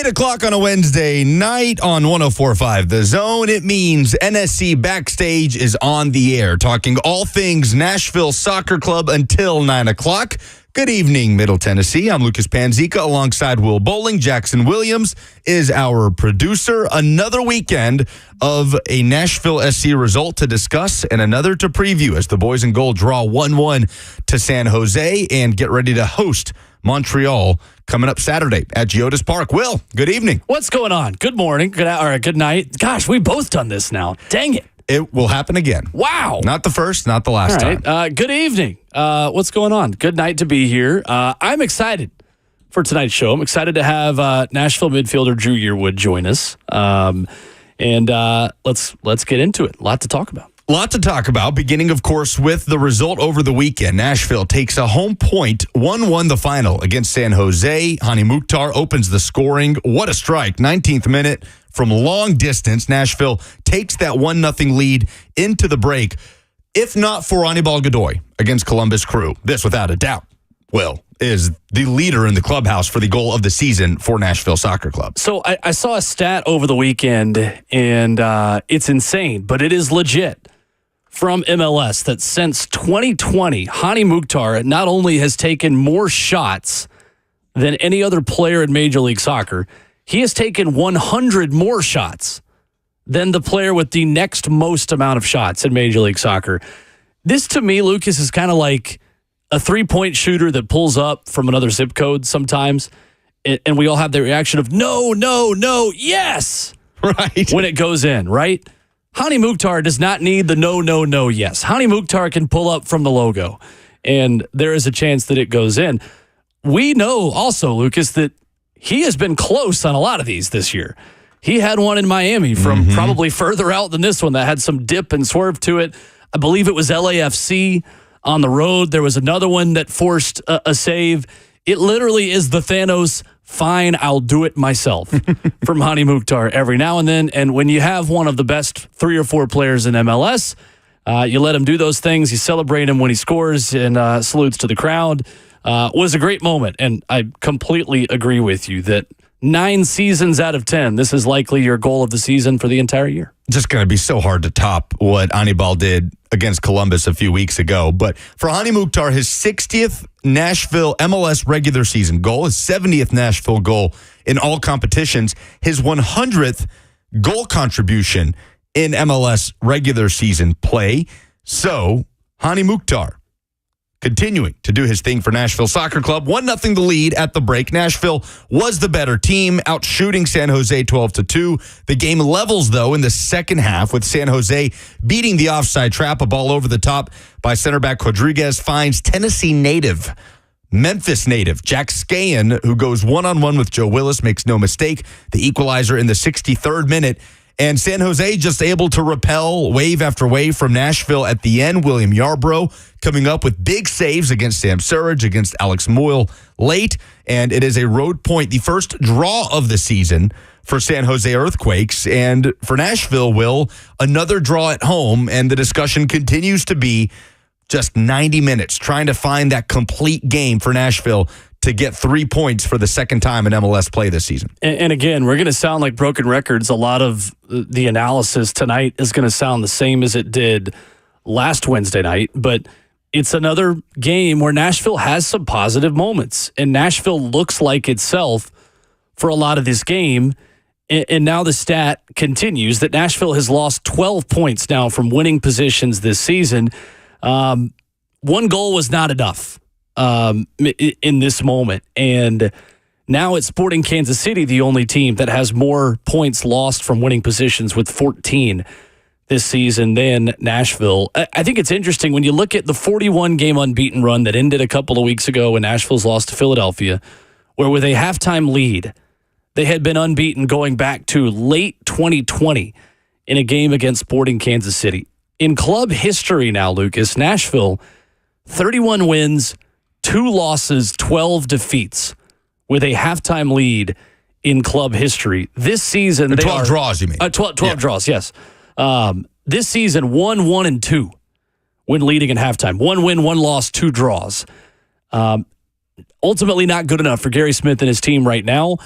8 o'clock on a Wednesday night on 104.5 The Zone. It means NSC Backstage is on the air, talking all things Nashville Soccer Club until 9 o'clock. Good evening, Middle Tennessee. I'm Lucas Panzica alongside Will Bowling. Jackson Williams is our producer. Another weekend of a Nashville SC result to discuss and another to preview as the boys in gold draw 1-1 to San Jose and get ready to host Montreal coming up Saturday at Geodis Park. Will, good evening. What's going on? Good morning, good night. Gosh, we've both done this now. Dang it. It will happen again. Wow. Not the first, not the last time. Good evening. What's going on? Good night to be here. I'm excited for tonight's show. I'm excited to have Nashville midfielder Dru Yearwood join us. And let's get into it. A lot to talk about. Beginning, of course, with the result over the weekend. Nashville takes a home point, 1-1 the final against San Jose. Hani Mukhtar opens the scoring. What a strike. 19th minute from long distance. Nashville takes that 1-0 lead into the break. If not for Anibal Godoy against Columbus Crew, this, without a doubt, Will, is the leader in the clubhouse for the goal of the season for Nashville Soccer Club. So I saw a stat over the weekend, and it's insane, but it is legit. From MLS that since 2020, Hani Mukhtar not only has taken more shots than any other player in Major League Soccer, he has taken 100 more shots than the player with the next most amount of shots in Major League Soccer. This, to me, Lucas, is kind of like a three-point shooter that pulls up from another zip code sometimes, and we all have the reaction of, no, yes, right, when it goes in, right? Hani Mukhtar does not need the no, yes. Hani Mukhtar can pull up from the logo, and there is a chance that it goes in. We know also, Lucas, that he has been close on a lot of these this year. He had one in Miami from probably further out than this one that had some dip and swerve to it. I believe it was LAFC on the road. There was another one that forced a save. It literally is the Thanos, fine, I'll do it myself from Hani Mukhtar every now and then. And when you have one of the best 3 or 4 players in MLS, you let him do those things. You celebrate him when he scores and salutes to the crowd. Was a great moment. And I completely agree with you that 9 seasons out of 10, this is likely your goal of the season for the entire year. Just going to be so hard to top what Anibal did against Columbus a few weeks ago. But for Hani Mukhtar, his 60th Nashville MLS regular season goal, his 70th Nashville goal in all competitions, his 100th goal contribution in MLS regular season play. So, Hani Mukhtar continuing to do his thing for Nashville Soccer Club. 1-0 the lead at the break. Nashville was the better team, outshooting San Jose 12-2. The game levels, though, in the second half with San Jose beating the offside trap. A ball over the top by center back Rodriguez finds Tennessee native, Memphis native Jack Scahan, who goes one-on-one with Joe Willis, makes no mistake. The equalizer in the 63rd minute. And San Jose just able to repel wave after wave from Nashville at the end. William Yarbrough coming up with big saves against Sam Surridge, against Alex Moyle late. And it is a road point, the first draw of the season for San Jose Earthquakes. And for Nashville, Will, another draw at home. And the discussion continues to be just 90 minutes trying to find that complete game for Nashville to get 3 points for the second time in MLS play this season. And again, we're going to sound like broken records. A lot of the analysis tonight is going to sound the same as it did last Wednesday night, but it's another game where Nashville has some positive moments, and Nashville looks like itself for a lot of this game. And now the stat continues that Nashville has lost 12 points now from winning positions this season. One goal was not enough in this moment. And now it's Sporting Kansas City, the only team that has more points lost from winning positions with 14 this season than Nashville. I think it's interesting when you look at the 41-game unbeaten run that ended a couple of weeks ago when Nashville's lost to Philadelphia, where with a halftime lead, they had been unbeaten going back to late 2020 in a game against Sporting Kansas City. In club history now, Lucas, Nashville, 31 wins, 2 losses, 12 defeats with a halftime lead in club history. This season, 12 draws, you mean? 12 draws, yes. This season, 1-1-2 when leading in halftime. 1 win, 1 loss, 2 draws. Ultimately not good enough for Gary Smith and his team right now.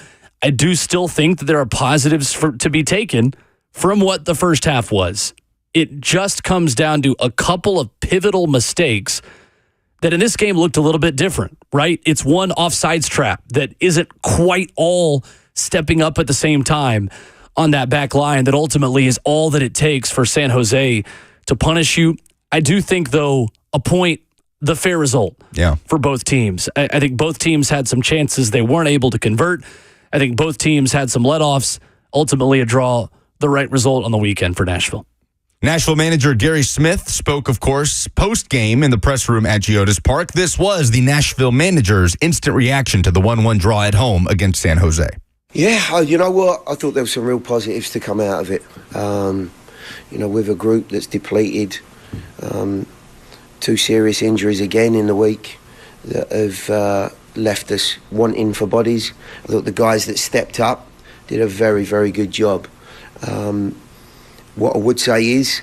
I do still think that there are positives to be taken from what the first half was. It just comes down to a couple of pivotal mistakes that in this game looked a little bit different, right? It's one offsides trap that isn't quite all stepping up at the same time on that back line that ultimately is all that it takes for San Jose to punish you. I do think, though, a point, the fair result for both teams. I think both teams had some chances they weren't able to convert. I think both teams had some let-offs. Ultimately, a draw, the right result on the weekend for Nashville. Nashville manager Gary Smith spoke, of course, post-game in the press room at Geodis Park. This was the Nashville manager's instant reaction to the 1-1 draw at home against San Jose. Yeah, you know what? I thought there were some real positives to come out of it. With a group that's depleted, 2 serious injuries again in the week that have left us wanting for bodies. I thought the guys that stepped up did a very, very good job. What I would say is,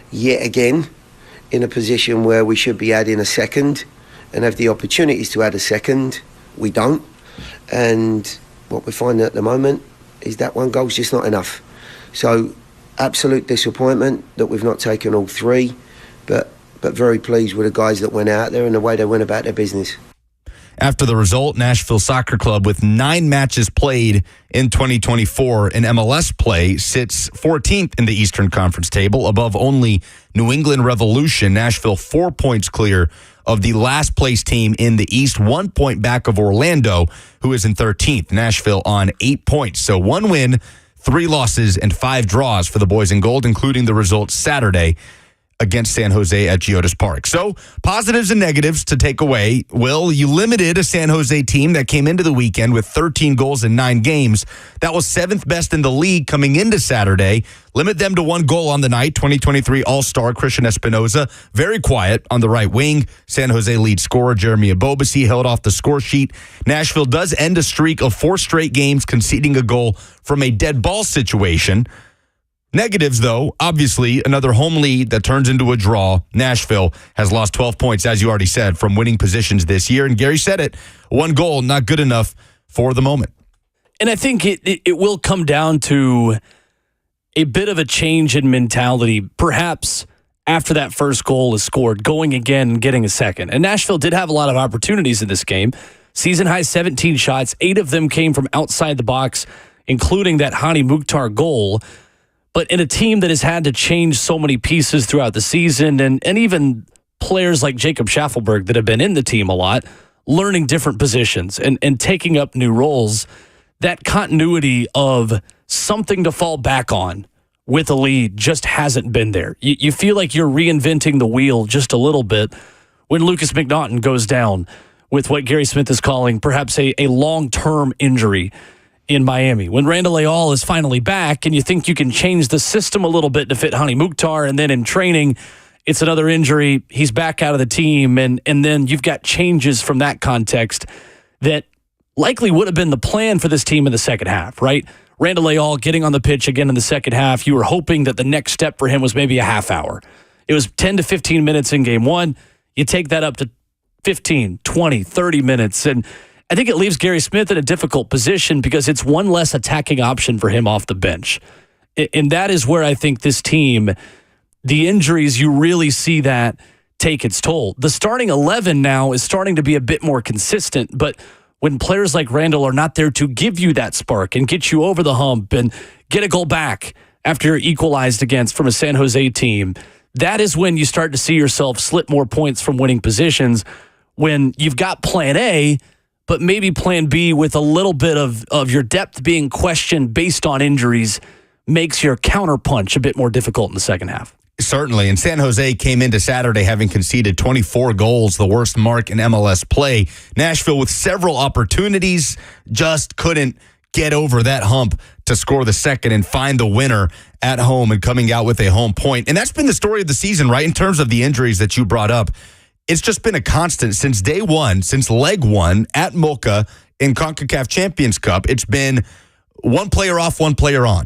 yet again, in a position where we should be adding a second and have the opportunities to add a second, we don't. And what we're finding at the moment is that 1 goal's just not enough. So, absolute disappointment that we've not taken all 3, but very pleased with the guys that went out there and the way they went about their business. After the result, Nashville Soccer Club, with 9 matches played in 2024 in MLS play, sits 14th in the Eastern Conference table, above only New England Revolution. Nashville 4 points clear of the last place team in the East, 1 point back of Orlando, who is in 13th. Nashville on 8 points. So 1 win, 3 losses, and 5 draws for the boys in gold, including the result Saturday against San Jose at Geodis Park. So, positives and negatives to take away. Will, you limited a San Jose team that came into the weekend with 13 goals in 9 games. That was 7th best in the league coming into Saturday. Limit them to 1 goal on the night. 2023 All-Star Christian Espinoza, very quiet on the right wing. San Jose lead scorer Jeremy Abobasi held off the score sheet. Nashville does end a streak of 4 straight games conceding a goal from a dead ball situation. Negatives, though, obviously, another home lead that turns into a draw. Nashville has lost 12 points, as you already said, from winning positions this year. And Gary said it, 1 goal, not good enough for the moment. And I think it will come down to a bit of a change in mentality, perhaps after that first goal is scored, going again and getting a second. And Nashville did have a lot of opportunities in this game. Season high 17 shots, 8 of them came from outside the box, including that Hani Mukhtar goal. But in a team that has had to change so many pieces throughout the season, and even players like Jacob Schaffelberg that have been in the team a lot, learning different positions and taking up new roles, that continuity of something to fall back on with a lead just hasn't been there. You feel like you're reinventing the wheel just a little bit when Lucas McNaughton goes down with what Gary Smith is calling perhaps a long-term injury in Miami. When Randall Leal is finally back and you think you can change the system a little bit to fit Hani Mukhtar, and then in training, it's another injury, he's back out of the team, and then you've got changes from that context that likely would have been the plan for this team in the second half, right? Randall Leal getting on the pitch again in the second half, you were hoping that the next step for him was maybe a half hour. It was 10 to 15 minutes in game 1. You take that up to 15, 20, 30 minutes, and I think it leaves Gary Smith in a difficult position because it's one less attacking option for him off the bench. And that is where I think this team, the injuries, you really see that take its toll. The starting 11 now is starting to be a bit more consistent, but when players like Randall are not there to give you that spark and get you over the hump and get a goal back after you're equalized against from a San Jose team, that is when you start to see yourself slip more points from winning positions when you've got plan A, but maybe plan B with a little bit of your depth being questioned based on injuries makes your counterpunch a bit more difficult in the second half. Certainly, and San Jose came into Saturday having conceded 24 goals, the worst mark in MLS play. Nashville, with several opportunities, just couldn't get over that hump to score the second and find the winner at home and coming out with a home point. And that's been the story of the season, right, in terms of the injuries that you brought up. It's just been a constant since day one, since leg one at Mocha in CONCACAF Champions Cup. It's been one player off, one player on,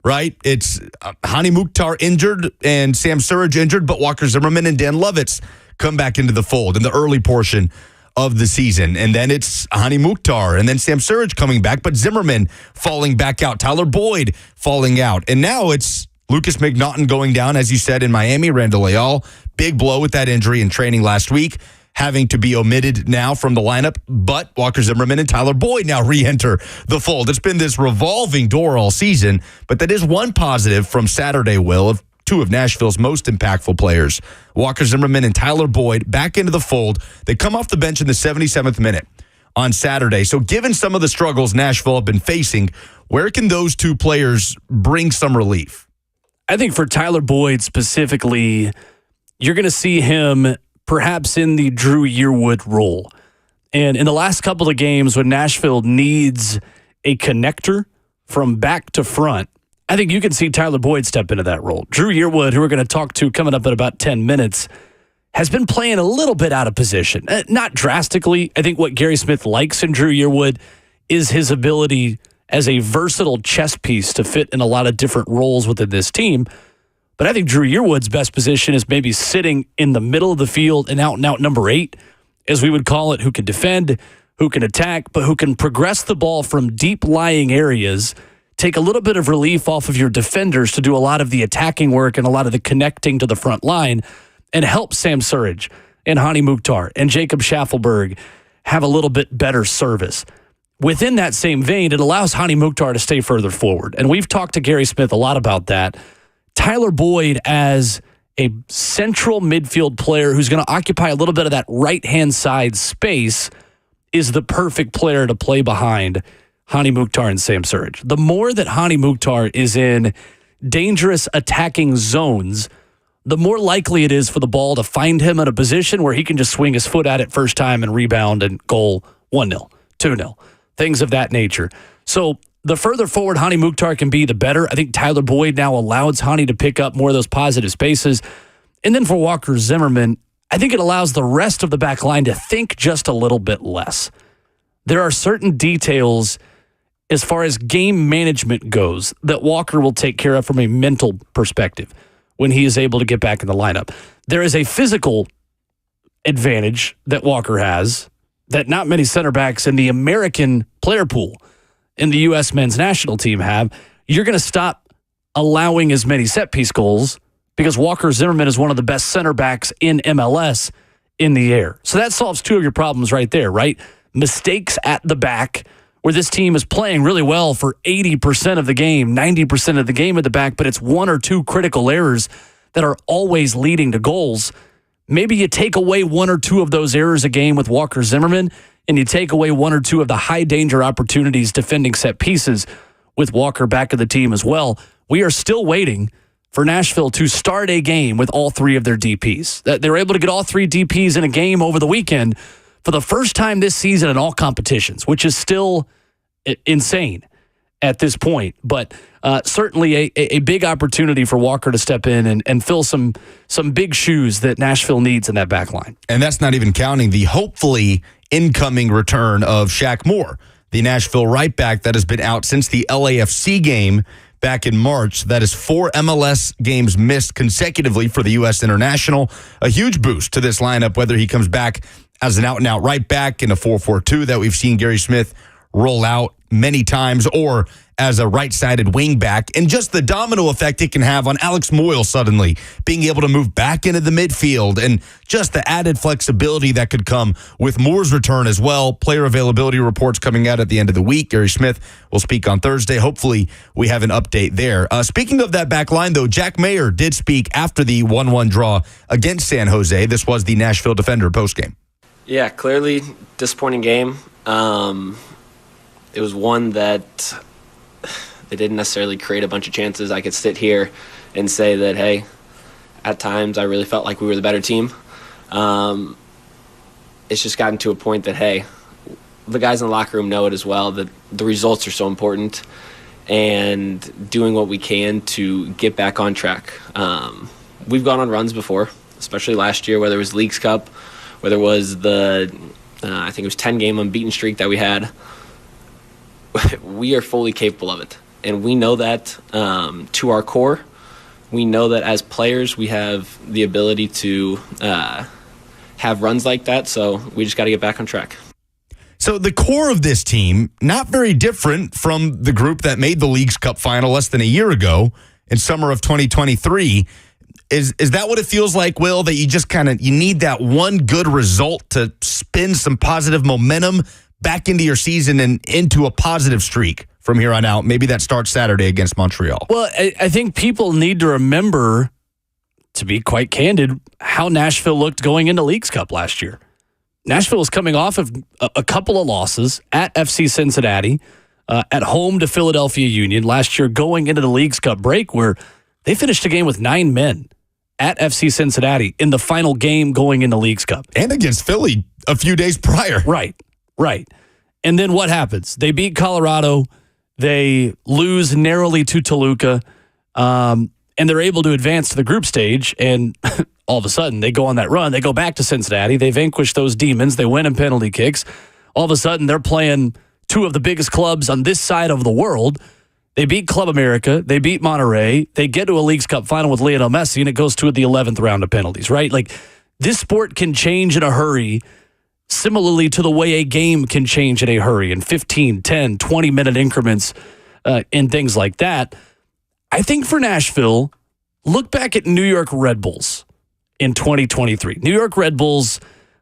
right? It's Hani Mukhtar injured and Sam Surridge injured, but Walker Zimmerman and Dan Lovitz come back into the fold in the early portion of the season. And then it's Hani Mukhtar and then Sam Surridge coming back, but Zimmerman falling back out, Tyler Boyd falling out. And now it's Lucas McNaughton going down, as you said, in Miami. Randall Leal, big blow with that injury in training last week, having to be omitted now from the lineup. But Walker Zimmerman and Tyler Boyd now re-enter the fold. It's been this revolving door all season, but that is one positive from Saturday, Will, of two of Nashville's most impactful players, Walker Zimmerman and Tyler Boyd, back into the fold. They come off the bench in the 77th minute on Saturday. So given some of the struggles Nashville have been facing, where can those two players bring some relief? I think for Tyler Boyd specifically, you're going to see him perhaps in the Dru Yearwood role. And in the last couple of games when Nashville needs a connector from back to front, I think you can see Tyler Boyd step into that role. Dru Yearwood, who we're going to talk to coming up in about 10 minutes, has been playing a little bit out of position. Not drastically. I think what Gary Smith likes in Dru Yearwood is his ability as a versatile chess piece to fit in a lot of different roles within this team. But I think Dru Yearwood's best position is maybe sitting in the middle of the field, an out-and-out number 8, as we would call it, who can defend, who can attack, but who can progress the ball from deep-lying areas, take a little bit of relief off of your defenders to do a lot of the attacking work and a lot of the connecting to the front line, and help Sam Surridge and Hani Mukhtar and Jacob Schaffelberg have a little bit better service. Within that same vein, it allows Hani Mukhtar to stay further forward. And we've talked to Gary Smith a lot about that. Tyler Boyd as a central midfield player who's going to occupy a little bit of that right-hand side space is the perfect player to play behind Hani Mukhtar and Sam Surridge. The more that Hani Mukhtar is in dangerous attacking zones, the more likely it is for the ball to find him in a position where he can just swing his foot at it first time and rebound and goal 1-0, 2-0, things of that nature. So the further forward Hani Mukhtar can be, the better. I think Tyler Boyd now allows Hani to pick up more of those positive spaces. And then for Walker Zimmerman, I think it allows the rest of the back line to think just a little bit less. There are certain details as far as game management goes that Walker will take care of from a mental perspective when he is able to get back in the lineup. There is a physical advantage that Walker has that not many center backs in the American player pool in the U.S. men's national team have. You're going to stop allowing as many set-piece goals because Walker Zimmerman is one of the best center backs in MLS in the air. So that solves two of your problems right there, right? Mistakes at the back, where this team is playing really well for 80% of the game, 90% of the game at the back, but it's one or two critical errors that are always leading to goals. Maybe you take away one or two of those errors a game with Walker Zimmerman, and you take away one or two of the high-danger opportunities defending set pieces with Walker back of the team as well. We are still waiting for Nashville to start a game with all three of their DPs. They were able to get all three DPs in a game over the weekend for the first time this season in all competitions, which is still insane at this point. But certainly a big opportunity for Walker to step in and fill some big shoes that Nashville needs in that back line. And that's not even counting the hopefully incoming return of Shaq Moore, the Nashville right back that has been out since the LAFC game back in March. That is 4 MLS games missed consecutively for the U.S. international. A huge boost to this lineup, whether he comes back as an out-and-out right back in a 4-4-2 that we've seen Gary Smith roll out many times, or as a right-sided wing back, and just the domino effect it can have on Alex Moyle suddenly being able to move back into the midfield, and just the added flexibility that could come with Moore's return as well. Player availability reports coming out at the end of the week. Gary Smith will speak on Thursday. Hopefully we have an update there. Speaking of that back line, though, Jack Mayer did speak after the 1-1 draw against San Jose. This was the Nashville defender postgame. Yeah, clearly disappointing game. It was one that they didn't necessarily create a bunch of chances. I could sit here and say that, hey, at times I really felt like we were the better team. It's just gotten to a point that, hey, the guys in the locker room know it as well, that the results are so important, and doing what we can to get back on track. We've gone on runs before, especially last year, whether it was Leagues Cup, whether it was the, I think it was 10-game unbeaten streak that we had. We are fully capable of it, and we know that to our core. We know that as players we have the ability to have runs like that. So we just got to get back on track. So the core of this team, not very different from the group that made the Leagues Cup final less than a year ago in summer of 2023. Is that what it feels like, Will, that you just you need that one good result to spin some positive momentum back into your season and into a positive streak from here on out? Maybe that starts Saturday against Montreal. Well, I think people need to remember, to be quite candid, how Nashville looked going into Leagues Cup last year. Nashville was coming off of a couple of losses at FC Cincinnati, at home to Philadelphia Union last year, going into the Leagues Cup break where they finished a game with 9 men at FC Cincinnati in the final game going into Leagues Cup. And against Philly a few days prior. Right. And then what happens? They beat Colorado. They lose narrowly to Toluca. And they're able to advance to the group stage. And all of a sudden, they go on that run. They go back to Cincinnati. They vanquish those demons. They win in penalty kicks. All of a sudden, they're playing two of the biggest clubs on this side of the world. They beat Club America. They beat Monterey. They get to a Leagues Cup final with Lionel Messi, and it goes to the 11th round of penalties, right? Like, this sport can change in a hurry, similarly to the way a game can change in a hurry in 15, 10, 20-minute increments and things like that. I think for Nashville, look back at New York Red Bulls in 2023. New York Red Bulls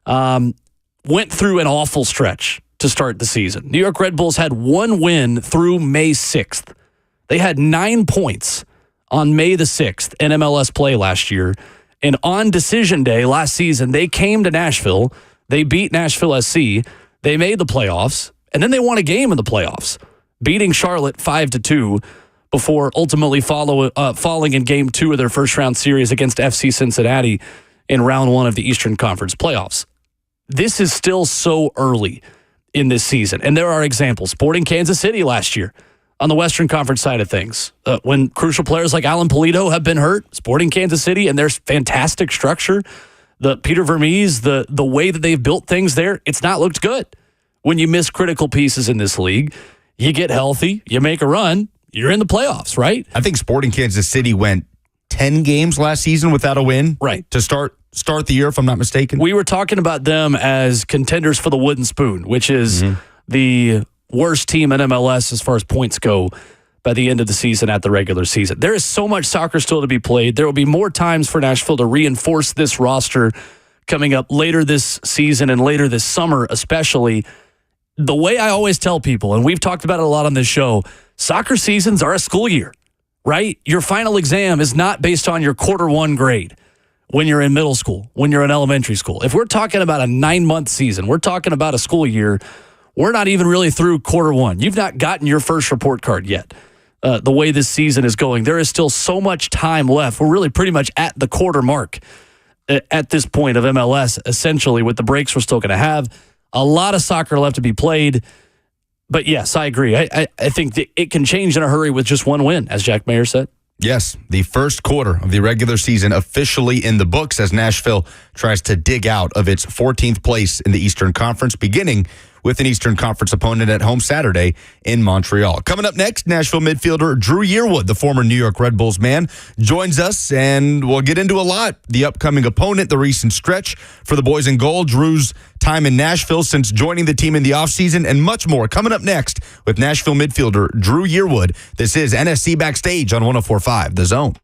went through an awful stretch to start the season. New York Red Bulls had one win through May 6th. They had 9 points on May the 6th in MLS play last year. And on decision day last season, they came to Nashville. They beat Nashville SC. They made the playoffs. And then they won a game in the playoffs, beating Charlotte 5-2 before ultimately falling in game 2 of their first round series against FC Cincinnati in round 1 of the Eastern Conference playoffs. This is still so early in this season. And there are examples. Sporting Kansas City last year on the Western Conference side of things. When crucial players like Alan Pulido have been hurt, Sporting Kansas City and their fantastic structure, the Peter Vermees, the way that they've built things there, it's not looked good. When you miss critical pieces in this league, you get healthy, you make a run, you're in the playoffs, right? I think Sporting Kansas City went 10 games last season without a win. Right. To start the year, if I'm not mistaken. We were talking about them as contenders for the Wooden Spoon, which is the worst team in MLS as far as points go by the end of the season at the regular season. There is so much soccer still to be played. There will be more times for Nashville to reinforce this roster coming up later this season and later this summer, especially. The way I always tell people, and we've talked about it a lot on this show, soccer seasons are a school year, right? Your final exam is not based on your quarter 1 grade when you're in middle school, when you're in elementary school. If we're talking about a 9-month season, we're talking about a school year, we're not even really through quarter 1. You've not gotten your first report card yet. The way this season is going, there is still so much time left. We're really pretty much at the quarter mark at this point of MLS, essentially, with the breaks we're still going to have. A lot of soccer left to be played. But yes, I agree. I think that it can change in a hurry with just one win, as Jack Mayer said. Yes, the first quarter of the regular season officially in the books as Nashville tries to dig out of its 14th place in the Eastern Conference, beginning with an Eastern Conference opponent at home Saturday in Montreal. Coming up next, Nashville midfielder Dru Yearwood, the former New York Red Bulls man, joins us, and we'll get into a lot. The upcoming opponent, the recent stretch for the boys in goal, Dru's time in Nashville since joining the team in the offseason, and much more. Coming up next with Nashville midfielder Dru Yearwood. This is NSC Backstage on 104.5 The Zone.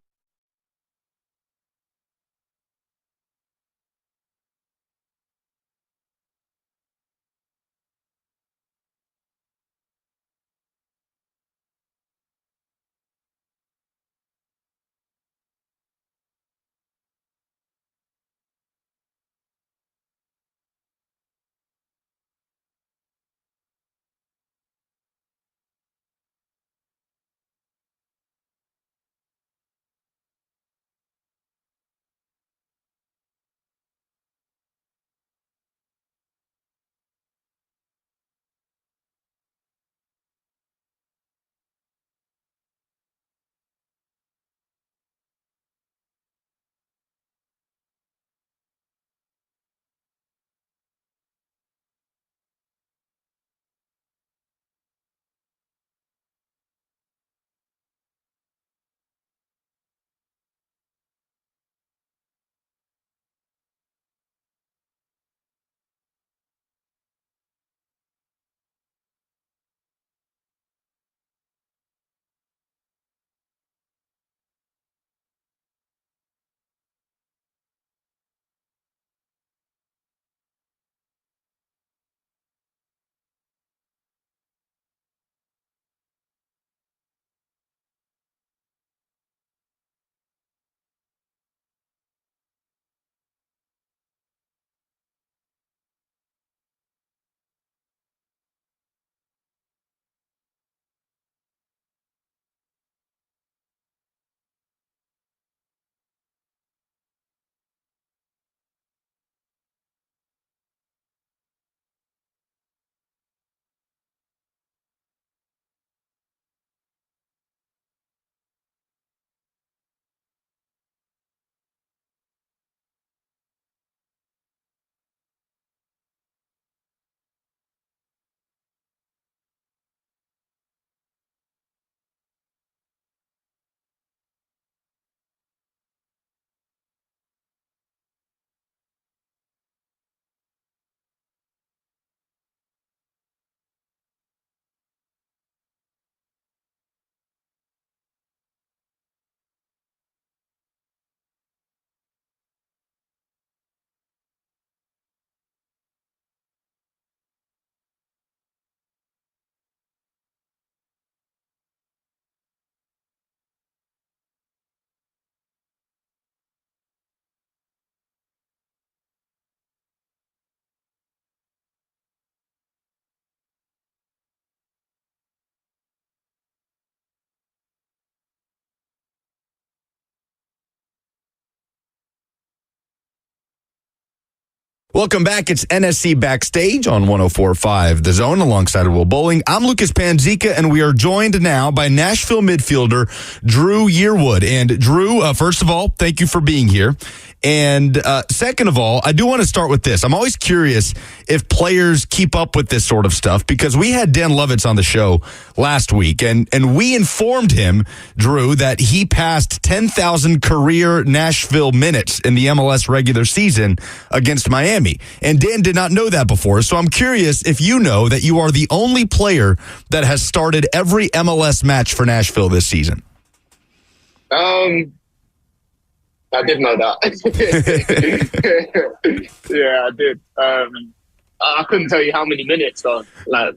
Welcome back. It's NSC Backstage on 104.5 The Zone alongside Will Bowling. I'm Lucas Panzica, and we are joined now by Nashville midfielder Dru Yearwood. And Drew, first of all, thank you for being here. And second of all, I do want to start with this. I'm always curious if players keep up with this sort of stuff, because we had Dan Lovitz on the show last week, and we informed him, Drew, that he passed 10,000 career Nashville minutes in the MLS regular season against Miami. And Dan did not know that before, so I'm curious if you know that you are the only player that has started every MLS match for Nashville this season. I did know that. Yeah, I did. I couldn't tell you how many minutes, though. Like,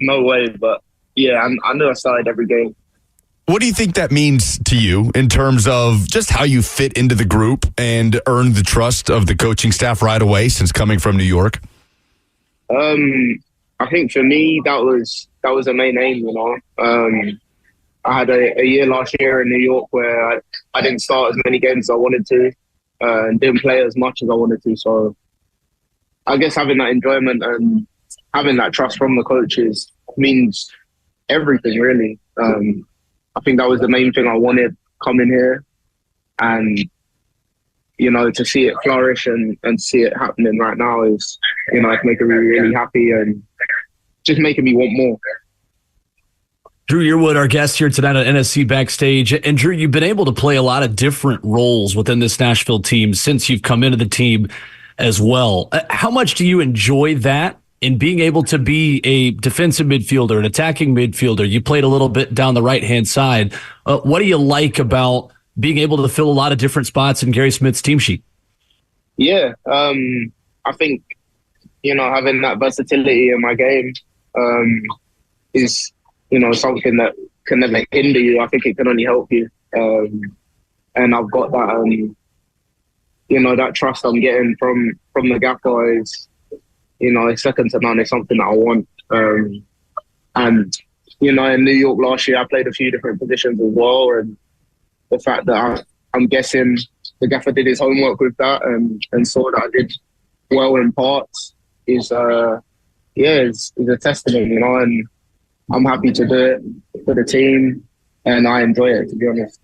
no way. But yeah, I knew I started every game. What do you think that means to you in terms of just how you fit into the group and earn the trust of the coaching staff right away since coming from New York? I think for me, that was the main aim, you know. I had a year last year in New York where I didn't start as many games as I wanted to and didn't play as much as I wanted to. So I guess having that enjoyment and having that trust from the coaches means everything, really. I think that was the main thing I wanted coming here. And, you know, to see it flourish and see it happening right now is, you know, it's making me really happy and just making me want more. Dru Yearwood, our guest here tonight at NSC Backstage. And Drew, you've been able to play a lot of different roles within this Nashville team since you've come into the team as well. How much do you enjoy that in being able to be a defensive midfielder, an attacking midfielder? You played a little bit down the right-hand side. What do you like about being able to fill a lot of different spots in Gary Smith's team sheet? Yeah, I think, you know, having that versatility in my game is, you know, something that can never hinder you. I think it can only help you. And I've got that, you know, that trust I'm getting from the gaffer is, you know, it's second to none. It's something that I want. And, you know, in New York last year, I played a few different positions as well. And the fact that I'm guessing the gaffer did his homework with that and saw that I did well in parts is a testament, you know, and I'm happy to do it for the team, and I enjoy it, to be honest.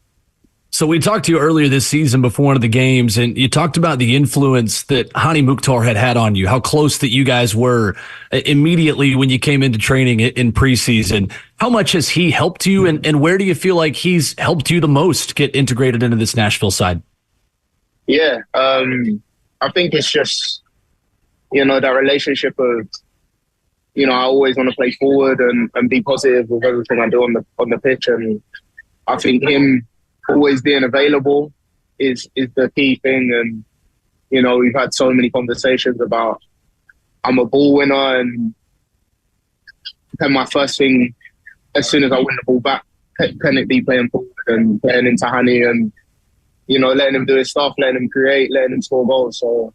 So we talked to you earlier this season before one of the games, and you talked about the influence that Hani Mukhtar had on you, how close that you guys were immediately when you came into training in preseason. How much has he helped you, and where do you feel like he's helped you the most get integrated into this Nashville side? Yeah, I think it's just, you know, that relationship of, you know, I always want to play forward and be positive with everything I do on the pitch. And I think him always being available is the key thing. And, you know, we've had so many conversations about I'm a ball winner, and my first thing, as soon as I win the ball back, can it be playing forward and playing into Hani and, you know, letting him do his stuff, letting him create, letting him score goals. So,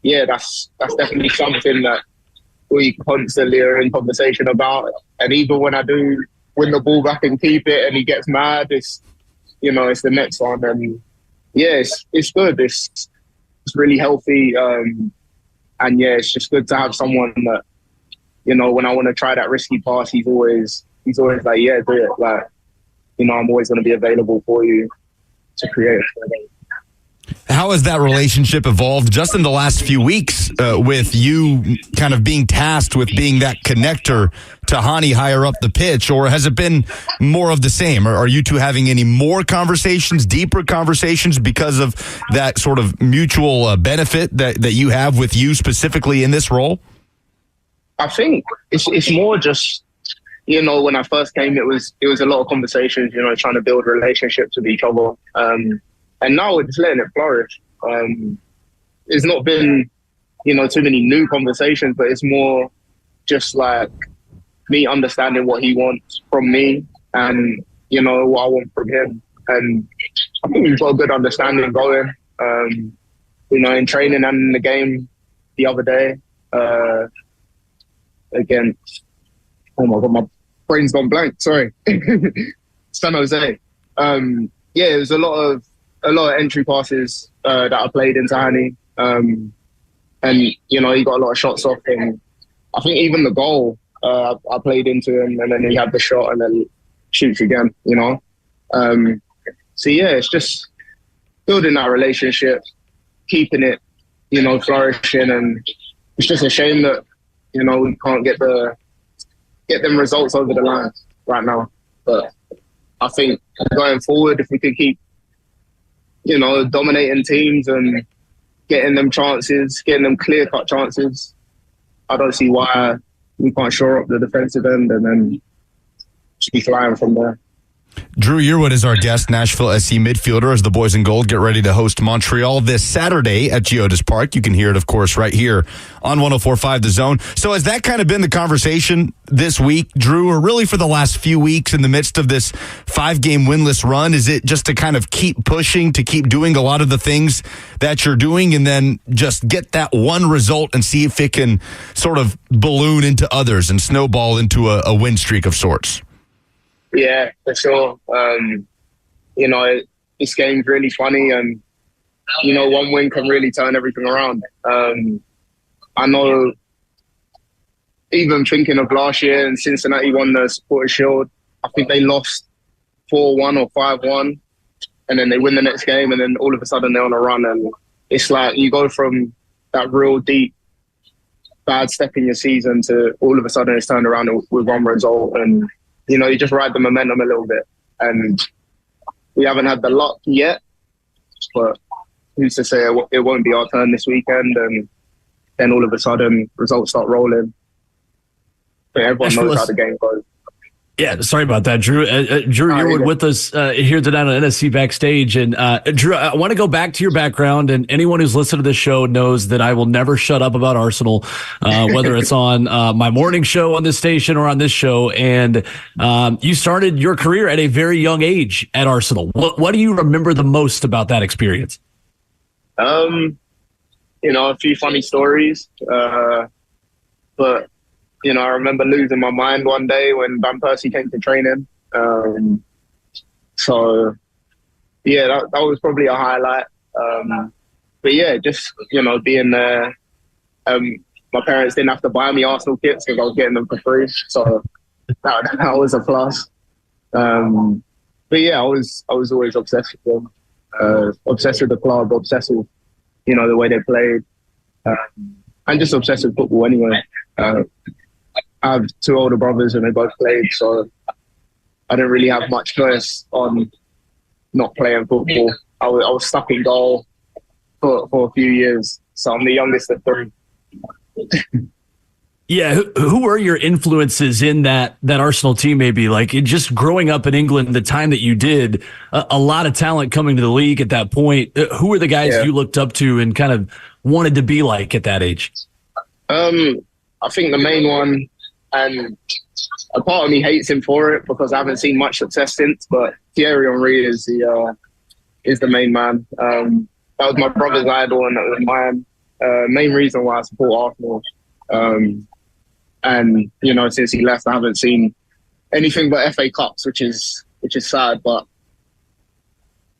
yeah, that's definitely something that we constantly are in conversation about. And even when I do win the ball back and keep it and he gets mad, it's, you know, it's the next one. And yeah, it's good. It's really healthy. And yeah, it's just good to have someone that, you know, when I want to try that risky pass, he's always like, yeah, do it. Like, you know, I'm always going to be available for you to create. How has that relationship evolved just in the last few weeks with you kind of being tasked with being that connector to Hani higher up the pitch, or has it been more of the same? Or are you two having any more conversations, deeper conversations because of that sort of mutual benefit that you have with you specifically in this role? I think it's more just, you know, when I first came, it was a lot of conversations, you know, trying to build relationships with each other. And now we're just letting it flourish. It's not been, you know, too many new conversations, but it's more just like me understanding what he wants from me and, you know, what I want from him. And I think we've got a good understanding going, you know, in training and in the game the other day against, oh my God, my brain's gone blank, sorry. San Jose. Yeah, it was a lot of entry passes that I played into Hani. and you know he got a lot of shots off, and I think even the goal I played into him, and then he had the shot and then shoots again. You know, so yeah, it's just building that relationship, keeping it, you know, flourishing, and it's just a shame that you know we can't get them results over the line right now. But I think going forward, if we could keep, you know, dominating teams and getting them chances, getting them clear-cut chances, I don't see why we can't shore up the defensive end and then just be flying from there. Dru Yearwood is our guest, Nashville SC midfielder, as the boys in gold get ready to host Montreal this Saturday at Geodis Park. You can hear it, of course, right here on 104.5 The Zone. So has that kind of been the conversation this week, Dru, or really for the last few weeks in the midst of this 5-game winless run? Is it just to kind of keep pushing, to keep doing a lot of the things that you're doing and then just get that one result and see if it can sort of balloon into others and snowball into a win streak of sorts? Yeah, for sure. You know, this game's really funny, and you know, one win can really turn everything around. I know, even thinking of last year, and Cincinnati won the Supporters' Shield, I think they lost 4-1 or 5-1, and then they win the next game, and then all of a sudden they're on a run, and it's like you go from that real deep bad step in your season to all of a sudden it's turned around with one result, and you know, you just ride the momentum a little bit. And we haven't had the luck yet, but who's to say it won't be our turn this weekend, and then all of a sudden results start rolling. But everyone knows how the game goes. Yeah, sorry about that, Dru. Dru Yearwood with us here tonight on NSC Backstage. And Dru, I want to go back to your background. And anyone who's listened to this show knows that I will never shut up about Arsenal, whether it's on my morning show on this station or on this show. And you started your career at a very young age at Arsenal. What do you remember the most about that experience? You know, a few funny stories, but you know, I remember losing my mind one day when Van Persie came to training. So, yeah, that was probably a highlight. But yeah, just, you know, being there. My parents didn't have to buy me Arsenal kits because I was getting them for free. So that was a plus. But yeah, I was always obsessed with them. Obsessed with the club, obsessed with, you know, the way they played. And just obsessed with football anyway. I have 2 older brothers and they both played, so I didn't really have much choice on not playing football. I was stuck in goal for a few years, so I'm the youngest of 3. Yeah, who were your influences in that Arsenal team maybe? Like just growing up in England, the time that you did, a lot of talent coming to the league at that point. Who were the guys you looked up to and kind of wanted to be like at that age? I think the main one, and a part of me hates him for it because I haven't seen much success since, but Thierry Henry is the main man. That was my brother's idol, and that was my main reason why I support Arsenal. And you know, since he left, I haven't seen anything but FA Cups, which is sad, but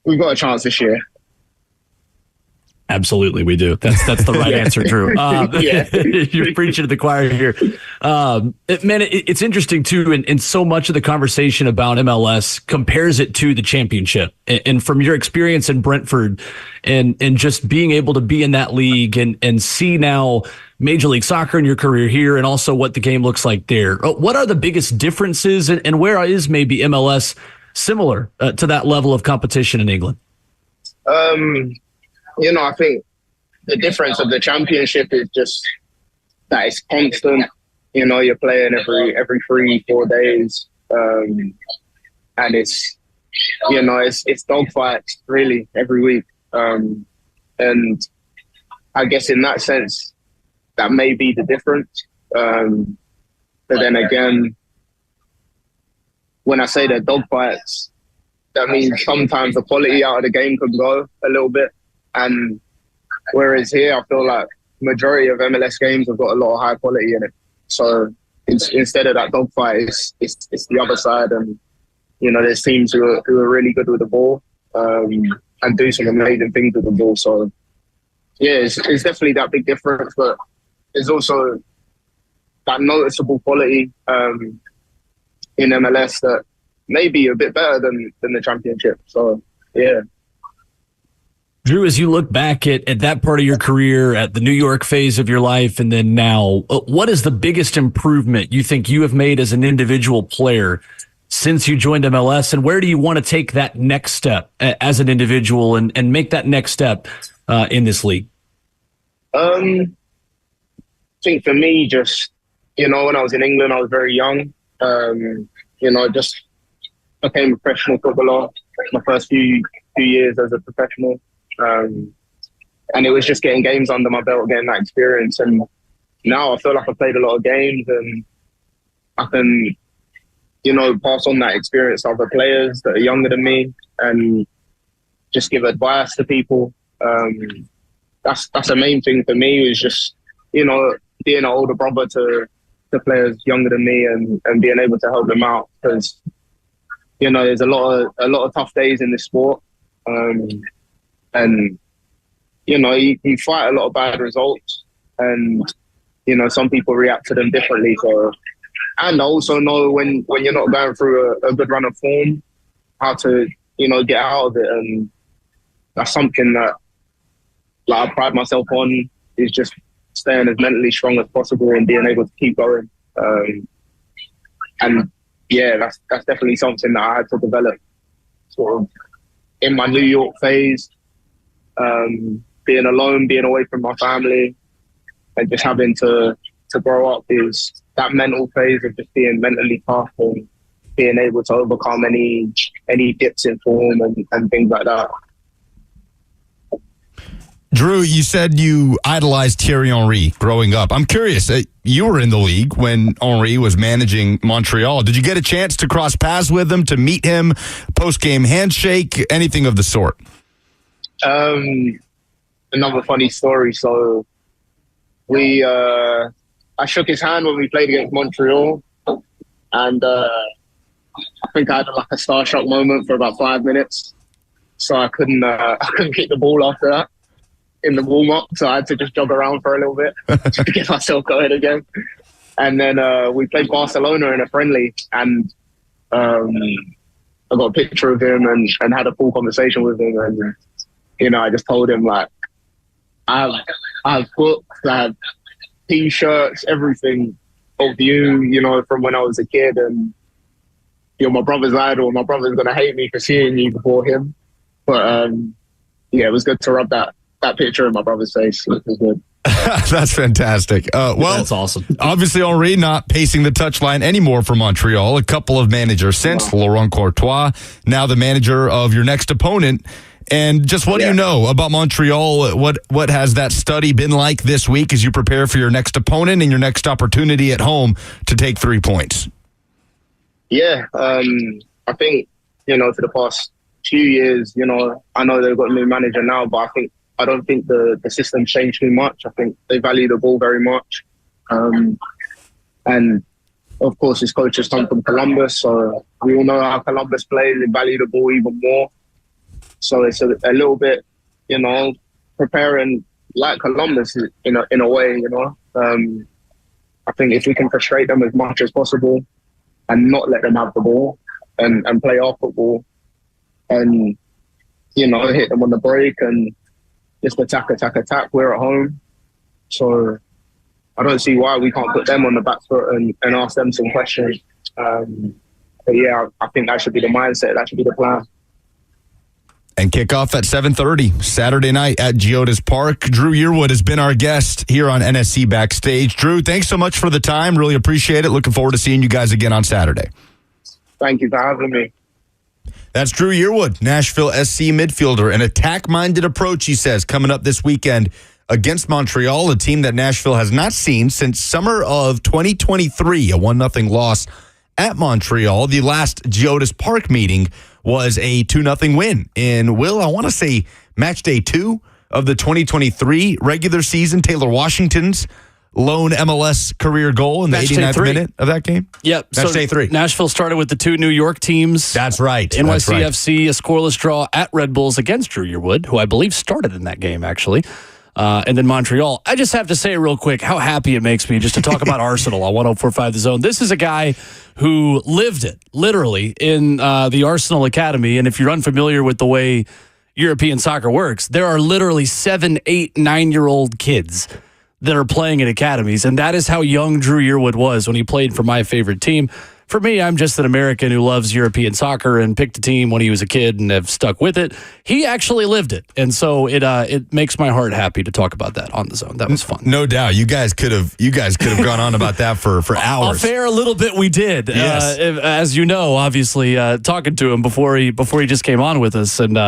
we've got a chance this year. Absolutely, we do. That's the right answer, Dru. You're preaching to the choir here. Man, it's interesting, too, and so much of the conversation about MLS compares it to the championship. And from your experience in Brentford and just being able to be in that league and see now Major League Soccer in your career here and also what the game looks like there, what are the biggest differences and where is maybe MLS similar to that level of competition in England? You know, I think the difference of the championship is just that it's constant. You know, you're playing every 3-4 days, and it's, you know, it's dogfights really every week. And I guess in that sense, that may be the difference. But then again, when I say they're dogfights, that means sometimes the quality out of the game can go a little bit. And whereas here, I feel like majority of MLS games have got a lot of high quality in it. So instead of that dogfight, it's the other side. And, you know, there's teams who are really good with the ball and do some amazing things with the ball. So yeah, it's definitely that big difference, but there's also that noticeable quality in MLS that may be a bit better than the championship. So, yeah. Dru, as you look back at that part of your career, at the New York phase of your life, and then now, what is the biggest improvement you think you have made as an individual player since you joined MLS, and where do you want to take that next step as an individual and make that next step in this league? I think for me, just, when I was in England, I was very young. Just became a professional footballer my first few years as a professional. And it was just getting games under my belt, getting that experience. And now I feel like I've played a lot of games and I can, pass on that experience to other players that are younger than me and just give advice to people. That's the main thing for me, is just, being an older brother to players younger than me and being able to help them out, because, there's a lot of tough days in this sport. And, you fight a lot of bad results and, some people react to them differently. So, and I also know when you're not going through a good run of form, how to, get out of it. And that's something that I pride myself on, is just staying as mentally strong as possible and being able to keep going. And yeah, that's definitely something that I had to develop sort of in my New York phase. Being alone, being away from my family, and just having to grow up, is that mental phase of just being mentally tough and being able to overcome any dips in form and things like that. Dru, you said you idolized Thierry Henry growing up. I'm curious, you were in the league when Henry was managing Montreal. Did you get a chance to cross paths with him, to meet him, post-game handshake, anything of the sort? Another funny story. So I shook his hand when we played against Montreal, and I think I had like a starstruck moment for about 5 minutes. So I couldn't kick the ball after that in the warm-up, so I had to just jog around for a little bit to get myself going again. And then we played Barcelona in a friendly, and I got a picture of him and had a full conversation with him. And, I just told him, like, I have books, I have T-shirts, everything of you, from when I was a kid, and you're my brother's idol. My brother's going to hate me for seeing you before him. But, yeah, it was good to rub that picture in my brother's face. It was good. That's fantastic. Well, that's awesome. Obviously, Henry not pacing the touchline anymore for Montreal. A couple of managers since, Laurent Courtois, now the manager of your next opponent. And just what do you know about Montreal? What has that study been like this week as you prepare for your next opponent and your next opportunity at home to take 3 points? Yeah, I think, for the past few years, I know they've got a new manager now, but I don't think the system changed too much. I think they value the ball very much. And of course, his coaches come from Columbus, so we all know how Columbus plays. They value the ball even more. So it's a little bit, preparing like Columbus in a way, I think if we can frustrate them as much as possible and not let them have the ball and play our football and, hit them on the break and just attack. We're at home. So I don't see why we can't put them on the back foot and ask them some questions. But yeah, I think that should be the mindset. That should be the plan. And kickoff at 7:30 Saturday night at Geodis Park. Dru Yearwood has been our guest here on NSC Backstage. Dru, thanks so much for the time. Really appreciate it. Looking forward to seeing you guys again on Saturday. Thank you for having me. That's Dru Yearwood, Nashville SC midfielder. An attack-minded approach, he says, coming up this weekend against Montreal, a team that Nashville has not seen since summer of 2023, a 1-0 loss at Montreal. The last Geodis Park meeting was a 2-0 win in, I want to say, match day 2 of the 2023 regular season. Taylor Washington's lone MLS career goal in the 89th minute of that game. Yep. Match day 3. Nashville started with the 2 New York teams. That's right. NYCFC, a scoreless draw at Red Bulls against Dru Yearwood, who I believe started in that game, actually. and then Montreal. I just have to say real quick how happy it makes me just to talk about Arsenal on 104.5 The Zone. This is a guy who lived it, literally, in the Arsenal Academy. And if you're unfamiliar with the way European soccer works, there are literally 7, 8, 9-year-old kids that are playing in academies. And that is how young Dru Yearwood was when he played for my favorite team. For me, I'm just an American who loves European soccer and picked a team when he was a kid and have stuck with it. He actually lived it. And so it makes my heart happy to talk about that on The Zone. That was fun. No doubt. You guys could have gone on about that for hours. A fair little bit we did. Yes. As you know, obviously, talking to him before he just came on with us. And